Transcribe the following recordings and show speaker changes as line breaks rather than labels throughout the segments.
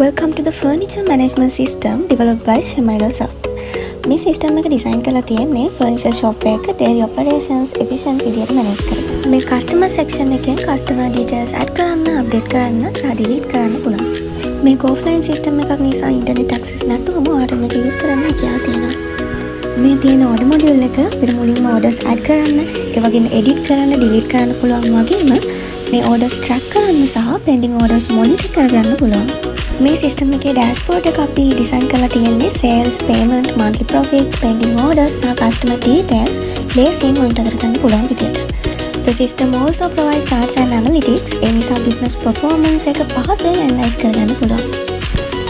Welcome to the furniture management system developed by Shemaila Soft. මේ system එක design කරලා තියෙන්නේ ෆර්නිචර් ෂොප් එකක daily operations efficient විදියට manage කරගන්න. මේ customer section එකෙන් customer details add කරන්න, update කරන්න, සහ delete කරන්න පුළුවන්. මේක offline system එකක් නිසා internet access නැතුවම ඔයාලට මේක use කරන්න හැකියාව තියෙනවා. මේ තියෙන order module එක අපිට මුලින්ම orders add කරන්න, ඒ වගේම edit කරන්න, delete කරන්න පුළුවන් වගේම මේ orders track කරන්න සහ pending orders monitor කරගන්න පුළුවන්. මේ සිස්ටම් එකේ ඩෑෂ්බෝඩ් එක අපි ඩිසයින් කරලා තියෙන්නේ sales, payment, monthly profit, pending orders සහ customer details ලේසියෙන් මොනිටර් කරගන්න පුළුවන් විදියට. The system also provides charts and analytics. ඒ නිසා business performance එක පහසුවෙන් analyze කරගන්න පුළුවන්.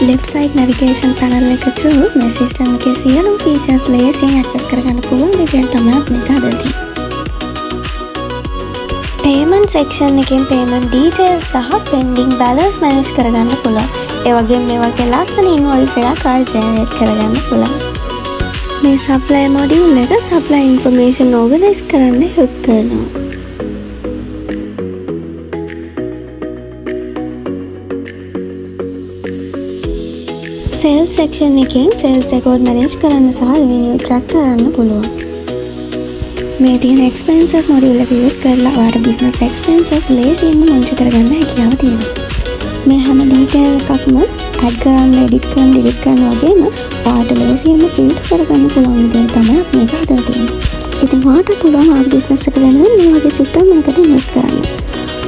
Left side navigation panel එක through මේ සිස්ටම් එකේ සියලුම features ලේසියෙන් access කරගන්න පුළුවන් විදියට තමයි මේක හදලා තියෙන්නේ. Payment section එකෙන් payment details සහ pending balance manage කරගන්න පුළුවන්. ඒ වගේම මේ වගේ ලස්සන invoice එකක් ආයෙ generate කරගන්න පුළුවන්. මේ supply module එක supply information organize කරන්න help කරනවා. Sales section එකෙන් sales record manage කරන්න සහ revenue track කරන්න පුළුවන්. මේ තියෙන expenses module එක use කරලා ඔයාලට business expenses ලේසියෙන්ම monitor කරගන්න හැකියාව තියෙනවා. මේ හැම detail එකක්ම add කරන්න, edit කරන්න, delete කරන්න වගේම ඔයාලට ලේසියෙන්ම filter කරගන්න පුළුවන් විදිහට තමයි මේක හදලා තියෙන්නේ. ඉතින් ඔයාලට පුළුවන් ඔයාලගේ business එක වෙනුවෙන් මේ වගේ system එකකට invest කරන්න.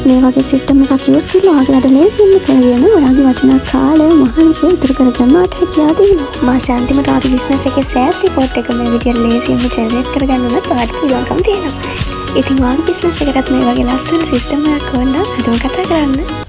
මේ වගේ system එකක් use කරලා ඔයාගේ වැඩ ලේසියෙන්ම කරගෙන ඔයාගේ වටිනා කාලය මහන්සිය ඉතුරු කරගන්න හැකියාව තියෙනවා. මාස අන්තිමට ඔයාගේ business එකේ sales report එක මේ විදිහට ලේසියෙන්ම generate කරගන්න උනත් ඔයාලට පුළුවන්කම තියෙනවා. ඉතින් ඔයාගේ business එකටත් මේ වගේ ලස්සන system එකක් ඕන නම් අදම කතා කරන්න.